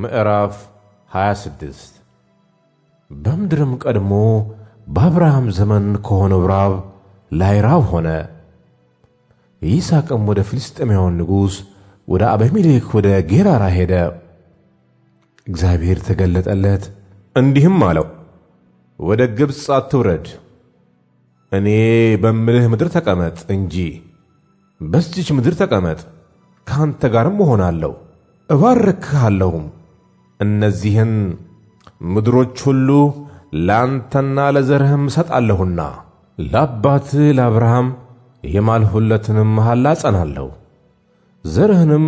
ምዕራፍ 26 በምድርም ቀድሞ በአብርሃም ዘመን ከሆነው ራብ ላይ ራብ ሆነ። ይስሐቅም ወደ ፍልስጥኤማውያን ንጉሥ ወደ አቤሜሌክ ወደ ጌራራ ሄደ። እግዚአብሔር ተገለጠለት እንዲህም አለው፣ ወደ ግብፅ አትውረድ፣ እኔ በምልህ ምድር ተቀመጥ እንጂ። በዚች ምድር ተቀመጥ፣ ከአንተ ጋርም እሆናለሁ፣ እባርክሃለሁም። እነዚህን ምድሮች ሁሉ ለአንተና ለዘርህም እሰጣለሁና ለአባትህ ለአብርሃም የማልሁለትንም መሐላ አጸናለሁ። ዘርህንም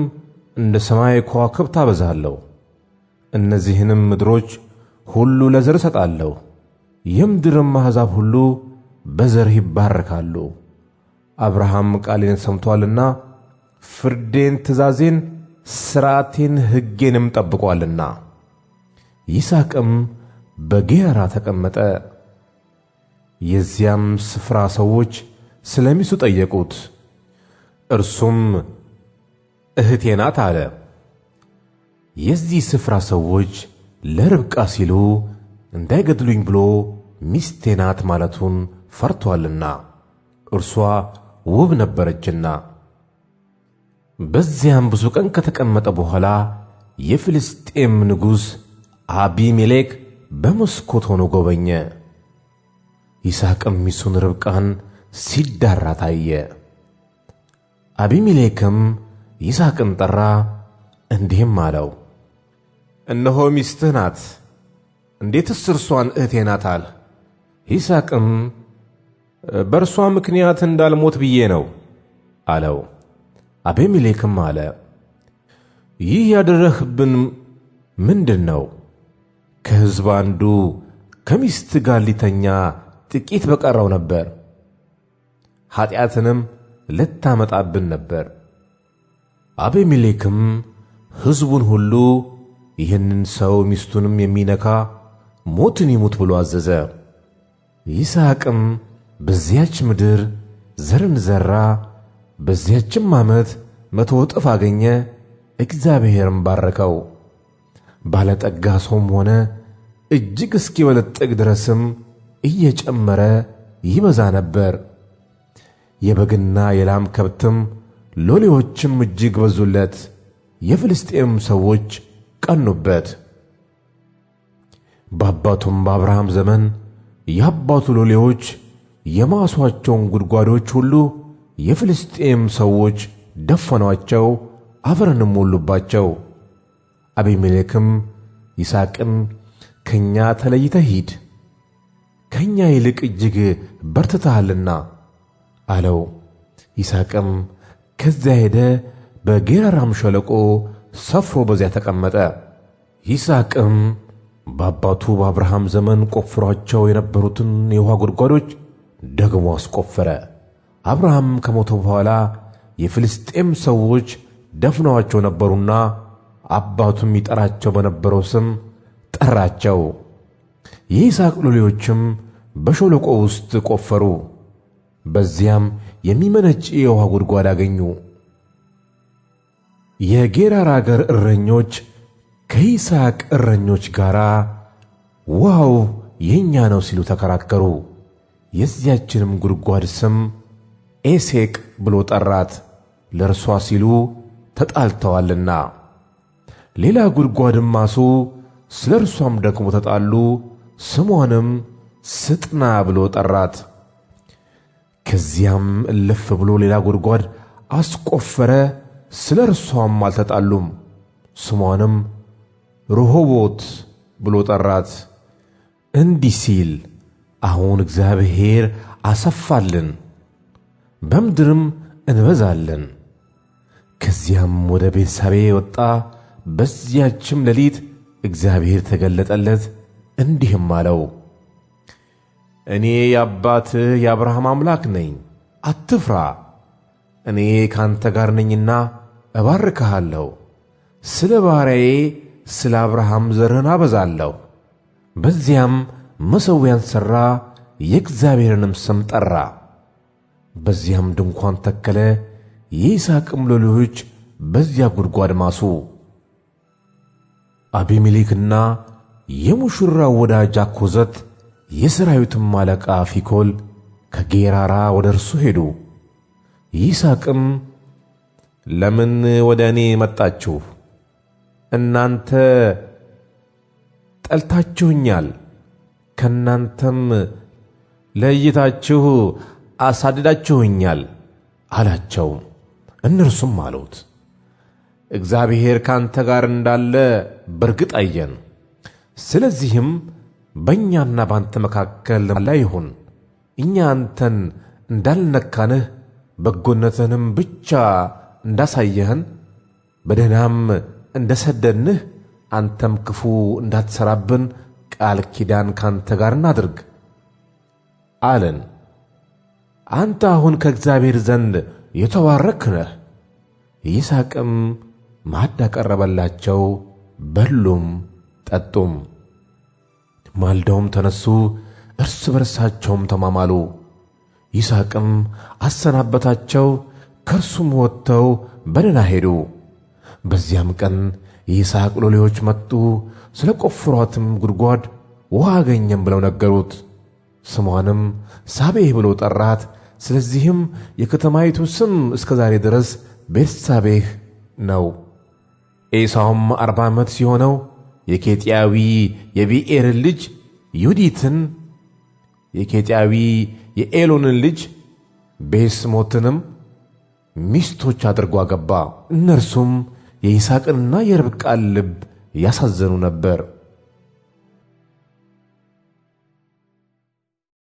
እንደ ሰማይ ከዋክብት አበዛለሁ። እነዚህንም ምድሮች ሁሉ ለዘር እሰጣለሁ። የምድርም አሕዛብ ሁሉ በዘርህ ይባረካሉ። አብርሃም ቃሌን ሰምቶአልና ፍርዴን፣ ትእዛዜን፣ ሥርዓቴን፣ ሕጌንም ጠብቆአልና። ይስሐቅም በጌራራ ተቀመጠ። የዚያም ስፍራ ሰዎች ስለ ሚስቱ ጠየቁት። እርሱም እህቴ ናት አለ። የዚህ ስፍራ ሰዎች ለርብቃ ሲሉ እንዳይገድሉኝ ብሎ ሚስቴ ናት ማለቱን ፈርቶአልና፣ እርሷ ውብ ነበረችና። በዚያም ብዙ ቀን ከተቀመጠ በኋላ የፍልስጤም ንጉሥ አቢሜሌክ በመስኮት ሆኖ ጎበኘ። ይስሐቅም ሚስቱን ርብቃን ሲዳራ ታየ። አቢሜሌክም ይስሐቅን ጠራ፣ እንዲህም አለው፣ እነሆ ሚስትህ ናት፣ እንዴትስ እርሷን እህቴ ናት አልህ? ይስሐቅም በእርሷ ምክንያት እንዳልሞት ብዬ ነው አለው። አቤሜሌክም አለ፣ ይህ ያደረግህብን ምንድን ነው? ከሕዝብ አንዱ ከሚስት ጋር ሊተኛ ጥቂት በቀረው ነበር፣ ኀጢአትንም ልታመጣብን ነበር። አቤሜሌክም ሕዝቡን ሁሉ ይህንን ሰው ሚስቱንም የሚነካ ሞትን ይሙት ብሎ አዘዘ። ይስሐቅም በዚያች ምድር ዘርን ዘራ፣ በዚያችም ዓመት 100 እጥፍ አገኘ። እግዚአብሔርም ባረከው። ባለጠጋ ሰውም ሆነ፣ እጅግ እስኪበለጥግ ድረስም እየጨመረ ይበዛ ነበር። የበግና የላም ከብትም ሎሌዎችም እጅግ በዙለት። የፍልስጤም ሰዎች ቀኑበት። በአባቱም በአብርሃም ዘመን የአባቱ ሎሌዎች የማሷቸውን ጉድጓዶች ሁሉ የፍልስጤም ሰዎች ደፈኗቸው፣ አፈርንም ሞሉባቸው። አቤሜሌክም ይስሐቅን ከእኛ ተለይተህ ሂድ፣ ከእኛ ይልቅ እጅግ በርትተሃልና አለው። ይስሐቅም ከዚያ ሄደ፣ በጌራራም ሸለቆ ሰፍሮ በዚያ ተቀመጠ። ይስሐቅም በአባቱ በአብርሃም ዘመን ቆፍሯቸው የነበሩትን የውሃ ጉድጓዶች ደግሞ አስቆፈረ። አብርሃም ከሞተ በኋላ የፍልስጤም ሰዎች ደፍነዋቸው ነበሩና አባቱም ይጠራቸው በነበረው ስም ጠራቸው። የይስሐቅ ሎሌዎችም በሸለቆ ውስጥ ቆፈሩ፣ በዚያም የሚመነጭ የውሃ ጉድጓድ አገኙ። የጌራራ አገር እረኞች ከይስሐቅ እረኞች ጋር ውሃው የእኛ ነው ሲሉ ተከራከሩ። የዚያችንም ጉድጓድ ስም ኤሴቅ ብሎ ጠራት፣ ለእርሷ ሲሉ ተጣልተዋልና። ሌላ ጉድጓድም ማሱ፣ ስለ እርሷም ደግሞ ተጣሉ፣ ስሟንም ስጥና ብሎ ጠራት። ከዚያም እልፍ ብሎ ሌላ ጉድጓድ አስቆፈረ፣ ስለ እርሷም አልተጣሉም፣ ስሟንም ርሆቦት ብሎ ጠራት። እንዲህ ሲል አሁን እግዚአብሔር አሰፋልን፣ በምድርም እንበዛለን። ከዚያም ወደ ቤርሳቤ ወጣ። በዚያችም ሌሊት እግዚአብሔር ተገለጠለት እንዲህም አለው፣ እኔ የአባትህ የአብርሃም አምላክ ነኝ፣ አትፍራ፣ እኔ ካንተ ጋር ነኝና እባርክሃለሁ። ስለ ባሪያዬ ስለ አብርሃም ዘርህን አበዛለሁ። በዚያም መሠዊያን ሠራ፣ የእግዚአብሔርንም ስም ጠራ። በዚያም ድንኳን ተከለ። የይስሐቅም ሎሌዎች በዚያ ጉድጓድ ማሱ። አቢሜሌክና የሙሽራው ወዳጅ አኮዘት የሰራዊቱም አለቃ ፊኮል ከጌራራ ወደ እርሱ ሄዱ። ይስሐቅም ለምን ወደ እኔ መጣችሁ? እናንተ ጠልታችሁኛል፣ ከእናንተም ለይታችሁ አሳድዳችሁኛል አላቸው። እነርሱም አሉት፣ እግዚአብሔር ካንተ ጋር እንዳለ በርግጥ አየን። ስለዚህም በእኛና ባንተ መካከል ላይ ይሁን። እኛ አንተን እንዳልነካንህ በጎነትህንም ብቻ እንዳሳየህን በደህናም እንደሰደድንህ አንተም ክፉ እንዳትሠራብን ቃል ኪዳን ካንተ ጋር እናድርግ አለን። አንተ አሁን ከእግዚአብሔር ዘንድ የተባረክህ ነህ። ይስሐቅም ማዕድ አቀረበላቸው፣ በሉም ጠጡም። ማልደውም ተነሱ፣ እርስ በርሳቸውም ተማማሉ። ይስሐቅም አሰናበታቸው፣ ከእርሱም ወጥተው በደህና ሄዱ። በዚያም ቀን የይስሐቅ ሎሌዎች መጡ፣ ስለ ቆፍሯትም ጉድጓድ ውሃ አገኘም ብለው ነገሩት። ስሟንም ሳቤህ ብሎ ጠራት። ስለዚህም የከተማይቱ ስም እስከ ዛሬ ድረስ ቤርሳቤህ ነው። ኤሳውም 40 ዓመት ሲሆነው የኬጢያዊ የቢኤርን ልጅ ዩዲትን የኬጢያዊ የኤሎንን ልጅ ቤስሞትንም ሚስቶች አድርጎ አገባ። እነርሱም የይስሐቅንና የርብቃን ልብ ያሳዘኑ ነበር።